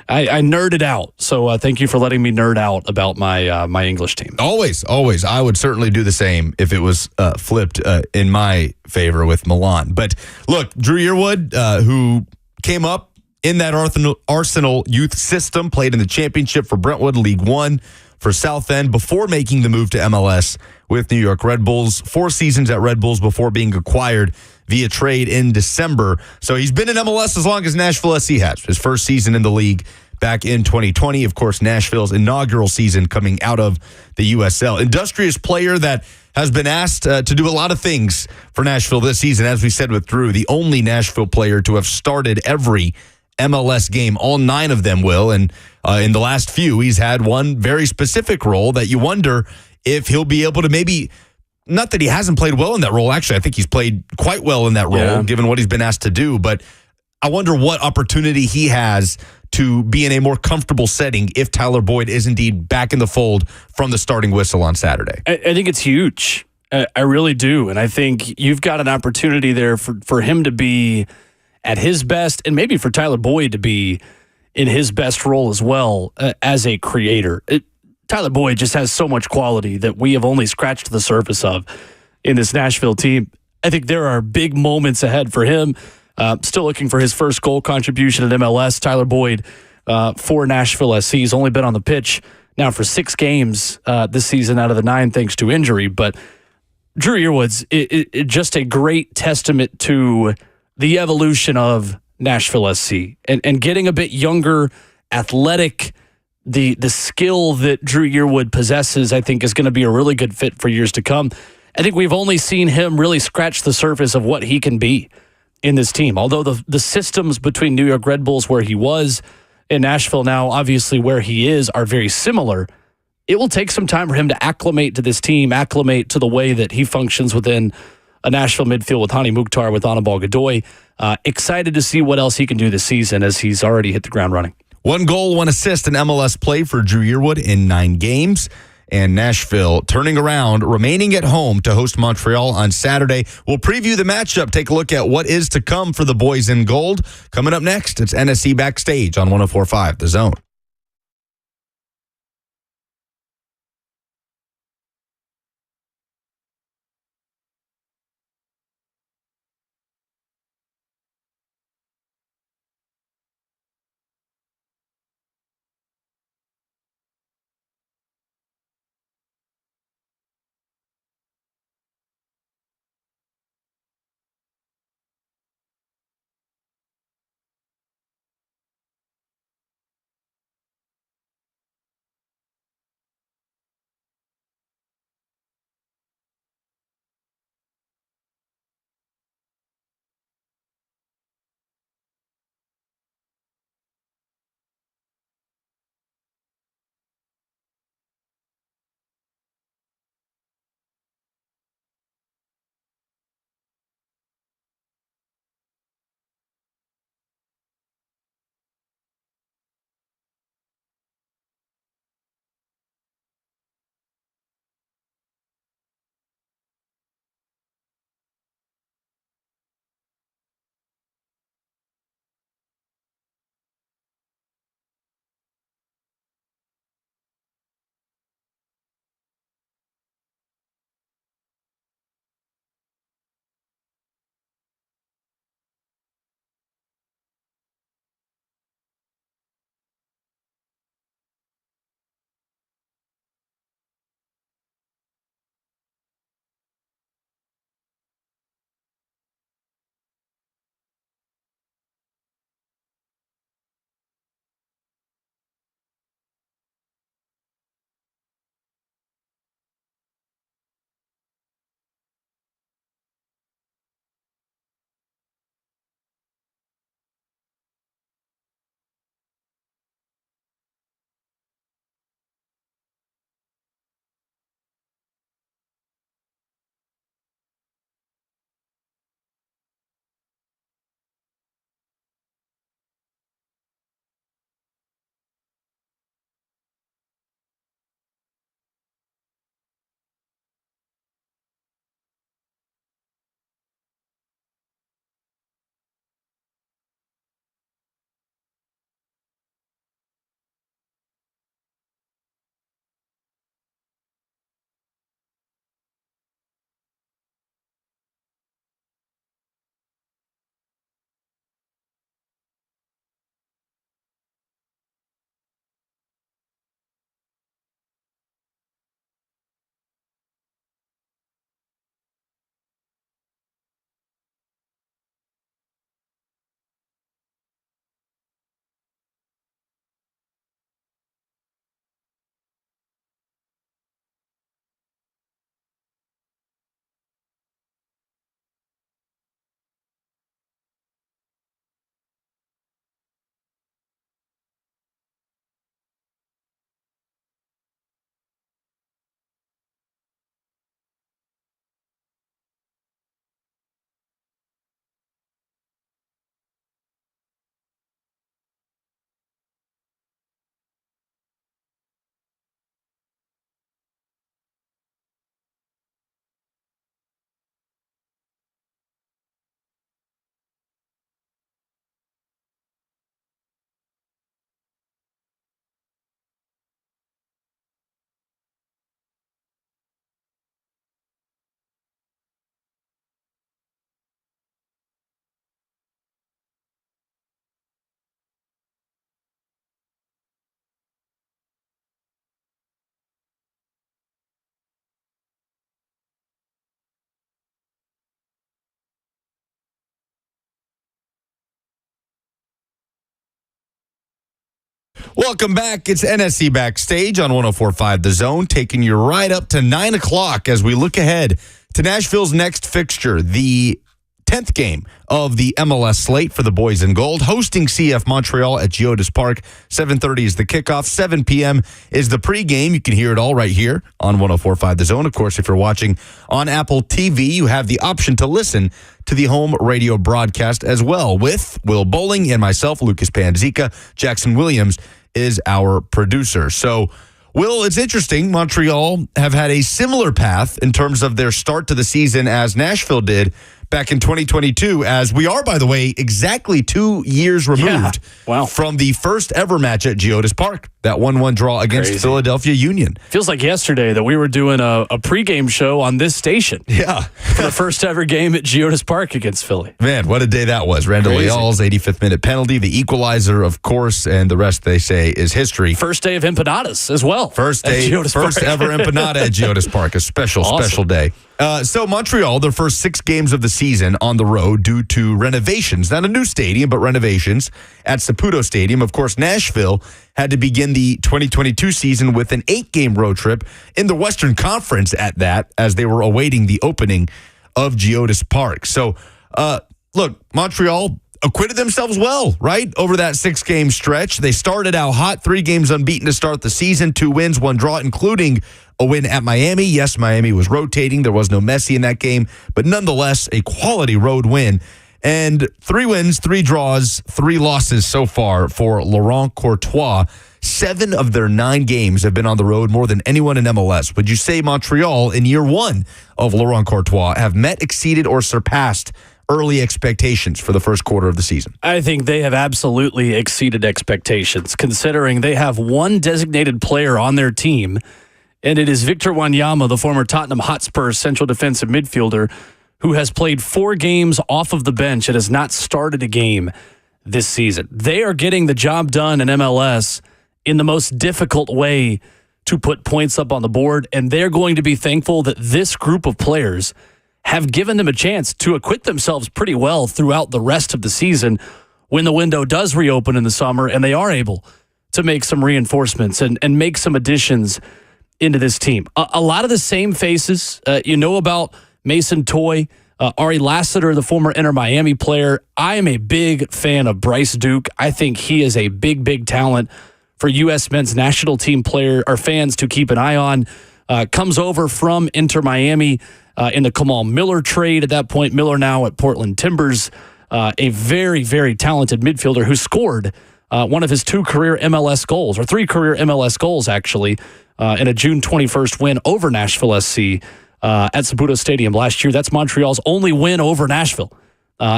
I nerded out. So thank you for letting me nerd out about my English team. Always. I would certainly do the same if it was flipped in my favor with Milan. But look, Dru Yearwood, who came up in that Arsenal youth system, played in the championship for Brentwood, League One for Southend before making the move to MLS with New York Red Bulls. 4 seasons at Red Bulls before being acquired via trade in December. So he's been in MLS as long as Nashville SC has. His first season in the league back in 2020. Of course, Nashville's inaugural season coming out of the USL. Industrious player that has been asked to do a lot of things for Nashville this season. As we said with Dru, the only Nashville player to have started every MLS game, all 9 of them will. And in the last few, he's had one very specific role that you wonder if he'll be able to maybe, not that he hasn't played well in that role. Actually, I think he's played quite well in that role, given what he's been asked to do. But I wonder what opportunity he has to be in a more comfortable setting if Tyler Boyd is indeed back in the fold from the starting whistle on Saturday. I think it's huge. I really do. And I think you've got an opportunity there for him to be at his best, and maybe for Tyler Boyd to be in his best role as well as a creator. Tyler Boyd just has so much quality that we have only scratched the surface of in this Nashville team. I think there are big moments ahead for him. Still looking for his first goal contribution at MLS. Tyler Boyd for Nashville SC. He's only been on the pitch now for 6 games this season out of the 9 thanks to injury. But Dru Yearwood's just a great testament to the evolution of Nashville SC and getting a bit younger, athletic. The skill that Dru Yearwood possesses, I think, is going to be a really good fit for years to come. I think we've only seen him really scratch the surface of what he can be in this team. Although the systems between New York Red Bulls, where he was, and Nashville now, obviously where he is, are very similar, it will take some time for him to acclimate to this team, acclimate to the way that he functions within a Nashville midfield with Hani Mukhtar, with Anibal Godoy. Excited to see what else he can do this season, as he's already hit the ground running. 1 goal, 1 assist in MLS play for Dru Yearwood in 9 games. And Nashville turning around, remaining at home to host Montreal on Saturday. We'll preview the matchup, take a look at what is to come for the boys in gold. Coming up next, it's NSC Backstage on 104.5 The Zone. Welcome back. It's NSC Backstage on 104.5 The Zone, taking you right up to 9 o'clock as we look ahead to Nashville's next fixture, the 10th game of the MLS slate for the boys in gold, hosting CF Montreal at Geodis Park. 7:30 is the kickoff. 7 p.m. is the pregame. You can hear it all right here on 104.5 The Zone. Of course, if you're watching on Apple TV, you have the option to listen to the home radio broadcast as well with Will Bowling and myself, Lucas Panzica. Jackson Williams is our producer. So, Will, it's interesting. Montreal have had a similar path in terms of their start to the season as Nashville did back in 2022, as we are, by the way, exactly 2 years removed from the first ever match at Geodis Park, that 1-1 draw against Philadelphia Union. Feels like yesterday that we were doing a pregame show on this station. Yeah. For the first ever game at Geodis Park against Philly. Man, what a day that was. Randall Leal's 85th minute penalty, the equalizer, of course, and the rest, they say, is history. First day of empanadas as well. First ever empanada at Geodis Park, a special day. So Montreal, their first 6 games of the season on the road due to renovations. Not a new stadium, but renovations at Saputo Stadium. Of course, Nashville had to begin the 2022 season with an 8-game road trip in the Western Conference at that, as they were awaiting the opening of Geodis Park. So, look, Montreal acquitted themselves well, right? Over that 6-game stretch. They started out hot, 3 games unbeaten to start the season, 2 wins, 1 draw, including a win at Miami. Yes, Miami was rotating. There was no Messi in that game, but nonetheless, a quality road win. And 3 wins, 3 draws, 3 losses so far for Laurent Courtois. 7 of their 9 games have been on the road, more than anyone in MLS. Would you say Montreal, in year 1 of Laurent Courtois, have met, exceeded, or surpassed early expectations for the first quarter of the season? I think they have absolutely exceeded expectations, considering they have one designated player on their team, and it is Victor Wanyama, the former Tottenham Hotspur central defensive midfielder, who has played 4 games off of the bench and has not started a game this season. They are getting the job done in MLS in the most difficult way to put points up on the board, and they're going to be thankful that this group of players have given them a chance to acquit themselves pretty well throughout the rest of the season when the window does reopen in the summer and they are able to make some reinforcements and make some additions into this team. A lot of the same faces. About Mason Toye, Ari Lassiter, the former Inter Miami player. I am a big fan of Bryce Duke. I think he is a big talent for U.S. men's national team player or fans to keep an eye on. Comes over from Inter Miami in the Kamal Miller trade. At that point, Miller now at Portland Timbers, a very talented midfielder who scored one of his 2 career MLS goals, or 3 career MLS goals, actually, in a June 21st win over Nashville SC at Saputo Stadium last year. That's Montreal's only win over Nashville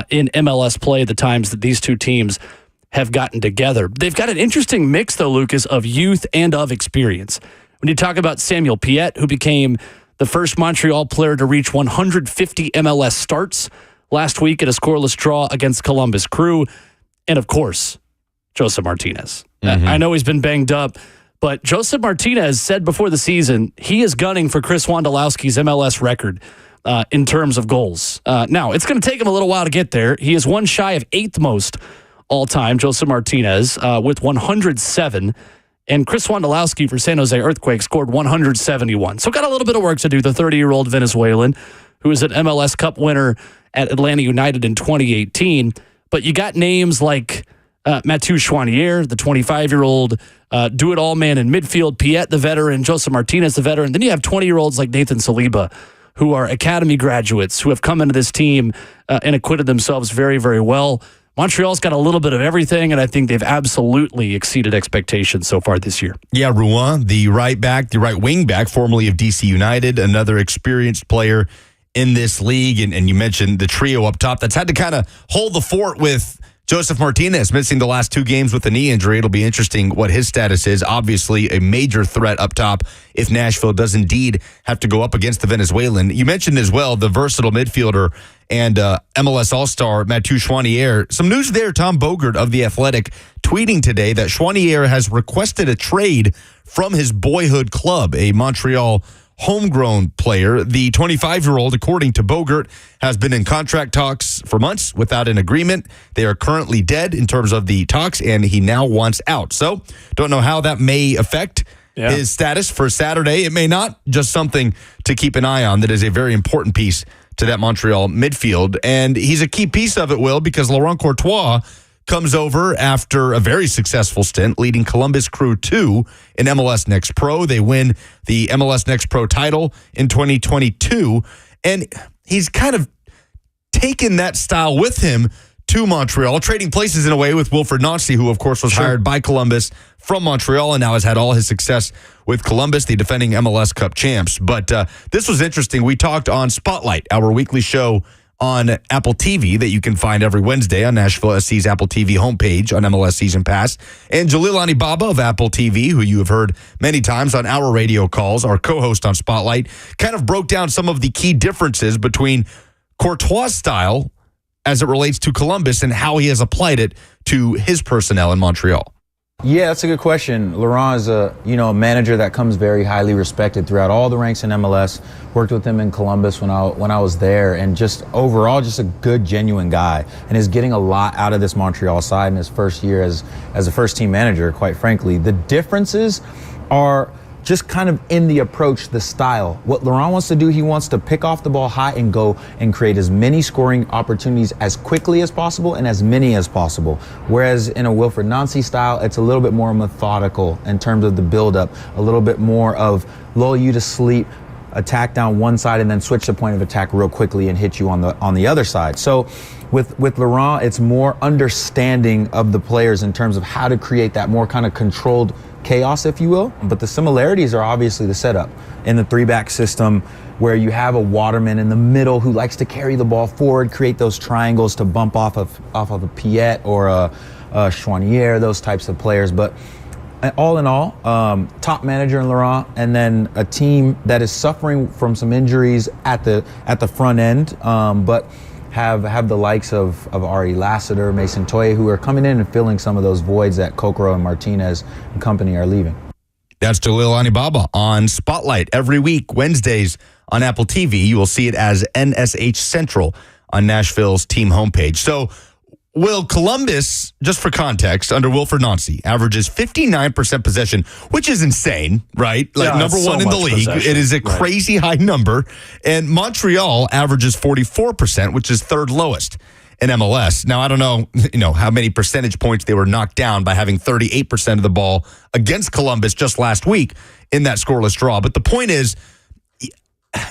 in MLS play, the times that these 2 teams have gotten together. They've got an interesting mix, though, Lucas, of youth and of experience. When you talk about Samuel Piette, who became the first Montreal player to reach 150 MLS starts last week at a scoreless draw against Columbus Crew, and of course, Joseph Martinez. I know he's been banged up, but Joseph Martinez said before the season he is gunning for Chris Wondolowski's MLS record in terms of goals. Now, it's going to take him a little while to get there. He is 1 shy of 8th most all-time, Joseph Martinez, with 107. And Chris Wondolowski for San Jose Earthquake scored 171. So got a little bit of work to do, the 30-year-old Venezuelan, who is an MLS Cup winner at Atlanta United in 2018. But you got names like Mathieu Chouanier, the 25-year-old do-it-all man in midfield, Piette, the veteran, Joseph Martinez, the veteran. Then you have 20-year-olds like Nathan Saliba, who are academy graduates, who have come into this team and acquitted themselves very well. Montreal's got a little bit of everything, and I think they've absolutely exceeded expectations so far this year. Yeah, Rouen, the right wing back, formerly of DC United, another experienced player in this league. And you mentioned the trio up top that's had to kind of hold the fort with Joseph Martinez missing the last 2 games with a knee injury. It'll be interesting what his status is. Obviously, a major threat up top if Nashville does indeed have to go up against the Venezuelan. You mentioned as well the versatile midfielder and MLS All-Star Mathieu Chouanier. Some news there, Tom Bogert of The Athletic tweeting today that Chouanier has requested a trade from his boyhood club, a Montreal homegrown player. The 25-year-old, according to Bogert, has been in contract talks for months without an agreement. They are currently dead in terms of the talks, and he now wants out. So, don't know how that may affect his status for Saturday. It may not. Just something to keep an eye on. That is a very important piece to that Montreal midfield. And he's a key piece of it, Will, because Laurent Courtois comes over after a very successful stint leading Columbus Crew 2 in MLS Next Pro. They win the MLS Next Pro title in 2022. And he's kind of taken that style with him to Montreal, trading places in a way with Wilfried Nancy, who, of course, was hired by Columbus from Montreal and now has had all his success with Columbus, the defending MLS Cup champs. But this was interesting. We talked on Spotlight, our weekly show on Apple TV that you can find every Wednesday on Nashville SC's Apple TV homepage on MLS Season Pass. And Jalil Anibaba of Apple TV, who you have heard many times on our radio calls, our co-host on Spotlight, kind of broke down some of the key differences between Courtois' style as it relates to Columbus and how he has applied it to his personnel in Montreal. Yeah, that's a good question. Laurent is a manager that comes very highly respected throughout all the ranks in MLS. Worked with him in Columbus when I was there, and just overall just a good, genuine guy, and is getting a lot out of this Montreal side in his first year as a first team manager, quite frankly. The differences are just kind of in the approach, the style. What Laurent wants to do, he wants to pick off the ball high and go and create as many scoring opportunities as quickly as possible and as many as possible. Whereas in a Wilfried Nancy style, it's a little bit more methodical in terms of the buildup, a little bit more of lull you to sleep, attack down one side and then switch the point of attack real quickly and hit you on the other side. So with Laurent, it's more understanding of the players in terms of how to create that more kind of controlled chaos, if you will. But the similarities are obviously the setup in the 3-back system, where you have a Waterman in the middle who likes to carry the ball forward, create those triangles to bump off of a Piet or a Chouanier, those types of players. But all in all, top manager in Laurent, and then a team that is suffering from some injuries at the front end, but have the likes of Ari Lassiter, Mason Toye, who are coming in and filling some of those voids that Kokoro and Martinez and company are leaving. That's Jalil Anibaba on Spotlight every week, Wednesdays on Apple TV. You will see it as NSH Central on Nashville's team homepage. So, Will, Columbus, just for context, under Wilfried Nancy, averages 59% possession, which is insane, right? Like number one in the league. It is a crazy high number. And Montreal averages 44%, which is third lowest in MLS. Now, I don't know, how many percentage points they were knocked down by having 38% of the ball against Columbus just last week in that scoreless draw. But the point is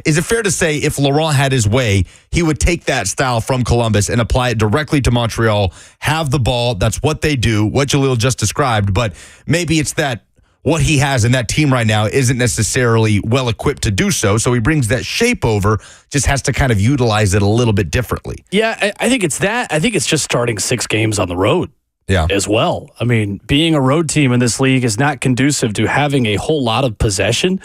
it fair to say if Laurent had his way, he would take that style from Columbus and apply it directly to Montreal, have the ball, that's what they do, what Jalil just described, but maybe it's that what he has in that team right now isn't necessarily well equipped to do so, so he brings that shape over, just has to kind of utilize it a little bit differently. Yeah, I think it's that. I think it's just starting 6 games on the road. As well. I mean, being a road team in this league is not conducive to having a whole lot of possession.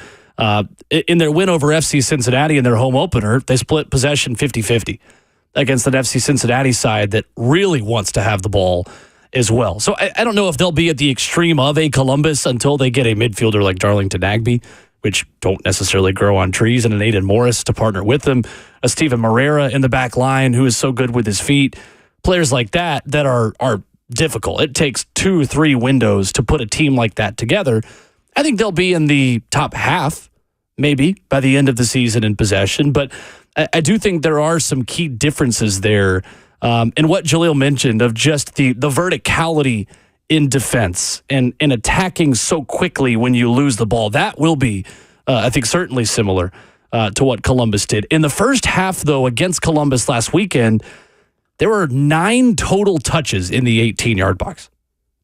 In their win over FC Cincinnati in their home opener, they split possession 50-50 against an FC Cincinnati side that really wants to have the ball as well. So I don't know if they'll be at the extreme of a Columbus until they get a midfielder like Darlington Nagbe, which don't necessarily grow on trees, and an Aiden Morris to partner with them, a Steven Moreira in the back line who is so good with his feet. Players like that are difficult. It takes 2-3 windows to put a team like that together. I think they'll be in the top half, maybe, by the end of the season in possession. But I do think there are some key differences there in what Jalil mentioned of just the verticality in defense and attacking so quickly when you lose the ball. That will be, I think, certainly similar to what Columbus did. In the first half, though, against Columbus last weekend, there were 9 total touches in the 18-yard box.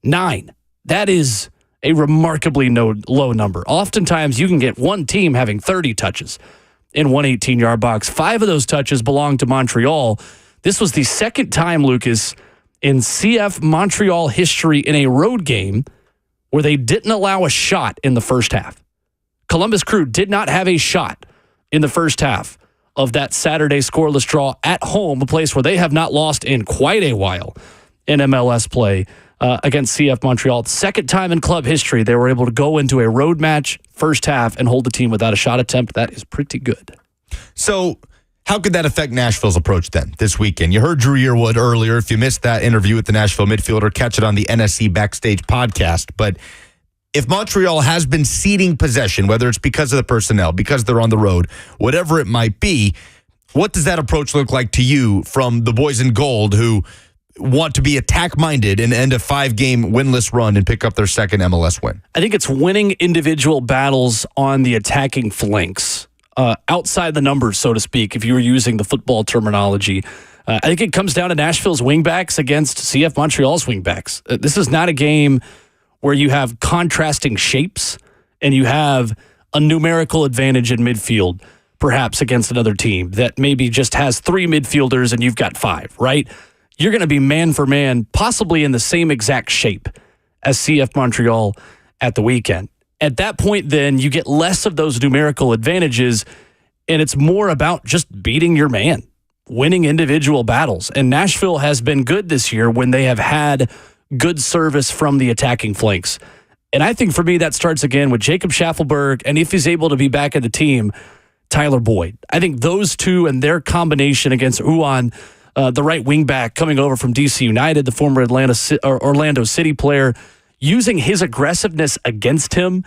9. That is a remarkably low number. Oftentimes, you can get one team having 30 touches in one 18-yard box. 5 of those touches belong to Montreal. This was the second time, Lucas, in CF Montreal history in a road game where they didn't allow a shot in the first half. Columbus Crew did not have a shot in the first half of that Saturday scoreless draw at home, a place where they have not lost in quite a while in MLS play. against CF Montreal. Second time in club history they were able to go into a road match first half and hold the team without a shot attempt. That is pretty good. So how could that affect Nashville's approach then this weekend? You heard Dru Yearwood earlier. If you missed that interview with the Nashville midfielder, catch it on the NSC Backstage podcast. But if Montreal has been ceding possession, whether it's because of the personnel, because they're on the road, whatever it might be, what does that approach look like to you from the boys in gold who want to be attack-minded and end a 5-game winless run and pick up their second MLS win? I think it's winning individual battles on the attacking flanks, outside the numbers, so to speak, if you were using the football terminology. I think it comes down to Nashville's wingbacks against CF Montreal's wingbacks. This is not a game where you have contrasting shapes and you have a numerical advantage in midfield, perhaps against another team that maybe just has 3 midfielders and you've got 5, right? You're going to be man for man, possibly in the same exact shape as CF Montreal at the weekend. At that point, then, you get less of those numerical advantages, and it's more about just beating your man, winning individual battles. And Nashville has been good this year when they have had good service from the attacking flanks. And I think for me, that starts again with Jacob Schaffelberg, and if he's able to be back in the team, Tyler Boyd. I think those two and their combination against Uwan, the right wing back coming over from DC United, the former Orlando City player, using his aggressiveness against him,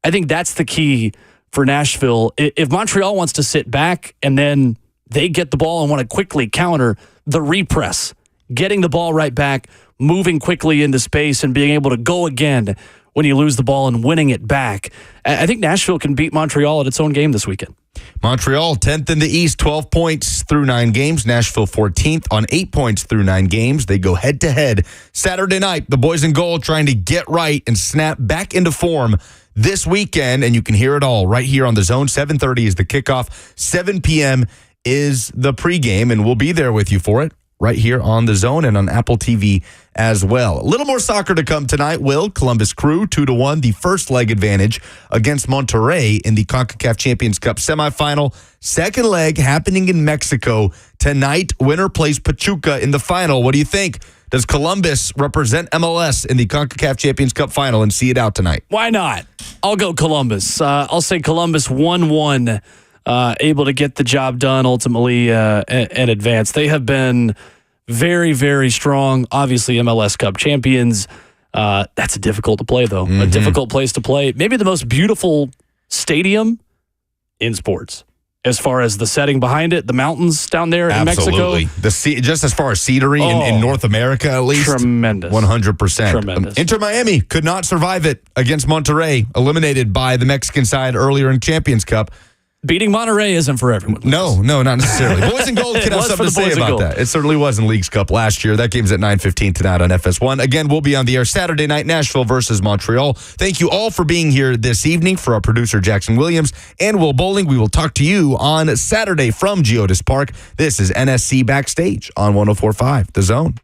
I think that's the key for Nashville. If Montreal wants to sit back and then they get the ball and want to quickly counter, the repress, getting the ball right back, moving quickly into space and being able to go again when you lose the ball and winning it back. I think Nashville can beat Montreal at its own game this weekend. Montreal, 10th in the East, 12 points through 9 games. Nashville, 14th on 8 points through 9 games. They go head-to-head Saturday night. The boys in gold trying to get right and snap back into form this weekend, and you can hear it all right here on The Zone. 7:30 is the kickoff. 7 p.m. is the pregame, and we'll be there with you for it right here on The Zone and on Apple TV as well. A little more soccer to come tonight, Will. Columbus Crew, 2-1, the first leg advantage against Monterrey in the CONCACAF Champions Cup semifinal. Second leg happening in Mexico tonight. Winner plays Pachuca in the final. What do you think? Does Columbus represent MLS in the CONCACAF Champions Cup final and see it out tonight? Why not? I'll go Columbus. I'll say Columbus 1-1. Able to get the job done ultimately and advance. They have been very, very strong. Obviously, MLS Cup champions. That's difficult to play, though. A difficult place to play. Maybe the most beautiful stadium in sports, as far as the setting behind it, the mountains down there in Mexico. Absolutely. Just as far as scenery in North America, at least. Tremendous. 100%. Tremendous. Inter Miami could not survive it against Monterrey, eliminated by the Mexican side earlier in Champions Cup. Beating Monterrey isn't for everyone. No, not necessarily. Boys in Gold can have something to say about that. It certainly was in Leagues Cup last year. That game's at 9:15 tonight on FS1. Again, we'll be on the air Saturday night, Nashville versus Montreal. Thank you all for being here this evening. For our producer, Jackson Williams, and Will Bowling, we will talk to you on Saturday from Geodis Park. This is NSC Backstage on 104.5 The Zone.